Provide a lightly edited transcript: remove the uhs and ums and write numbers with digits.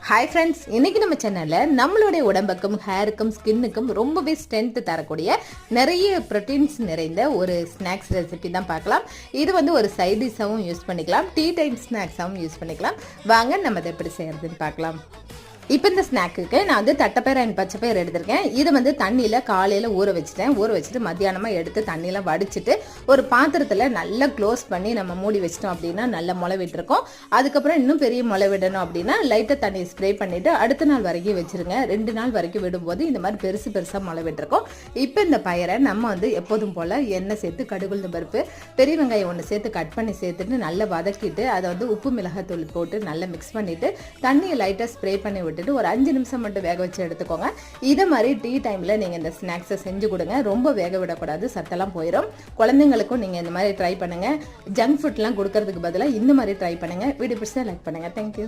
Hi friends, இன்னைக்கு நம்ம சேனலில் நம்மளுடைய உடம்புக்கும் ஹேருக்கும் ஸ்கின்னுக்கும் ரொம்பவே ஸ்ட்ரென்த் தரக்கூடிய நிறைய ப்ரோட்டீன்ஸ் நிறைந்த ஒரு ஸ்நாக்ஸ் ரெசிபி தான் பார்க்கலாம். இது வந்து ஒரு சைட் டிஷ்ஷாகவும் யூஸ் பண்ணிக்கலாம், டீ டைம் ஸ்நாக்ஸாகவும் யூஸ் பண்ணிக்கலாம். வாங்க நம்ம அதை எப்படி செய்யறதுன்னு பார்க்கலாம். இப்போ இந்த ஸ்நாக்குக்கு நான் வந்து தட்டைப்பயிறு அண்ட் பச்சைப்பயிறு எடுத்திருக்கேன். இது வந்து தண்ணியில் காலையில் ஊற வச்சுட்டு மத்தியானமாக எடுத்து தண்ணியெலாம் வடிச்சிட்டு ஒரு பாத்திரத்தில் நல்லா க்ளோஸ் பண்ணி நம்ம மூடி வச்சிட்டோம் அப்படின்னா நல்லா முளை விட்டுருக்கோம். அதுக்கப்புறம் இன்னும் பெரிய முளை விடணும் அப்படின்னா லைட்டாக தண்ணியை ஸ்ப்ரே பண்ணிவிட்டு அடுத்த நாள் வரைக்கும் வச்சுருங்க. 2 நாள் வரைக்கும் விடும்போது இந்த மாதிரி பெருசாக முளை விட்டுருக்கோம். இப்போ இந்த பயிரை நம்ம வந்து எப்போதும் போல் எண்ணெய் சேர்த்து கடுகுளுந்த பருப்பு பெரிய வெங்காயம் ஒன்று சேர்த்து கட் பண்ணி சேர்த்துட்டு நல்லா வதக்கிட்டு அதை வந்து உப்பு மிளகாத்தூள் போட்டு நல்லா மிக்ஸ் பண்ணிவிட்டு தண்ணியை லைட்டாக ஸ்ப்ரே பண்ணி விட்டுட்டு ஒரு 5 நிமிஷம் மட்டும் வேக வச்சு எடுத்துக்கோங்க. இதை மாதிரி டீ டைமில் நீங்கள் இந்த ஸ்நாக்ஸை செஞ்சு கொடுங்க. ரொம்ப வேக விடக்கூடாது, சத்தெல்லாம் போயிடும். குழந்தைங்களுக்கும் நீங்கள் இந்த மாதிரி ட்ரை பண்ணுங்கள். ஜங்க் ஃபுட்லாம் கொடுக்கறதுக்கு பதிலாக இந்த மாதிரி ட்ரை பண்ணுங்கள். வீடியோ பிடிச்சா லைக் பண்ணுங்கள். தேங்க்யூ.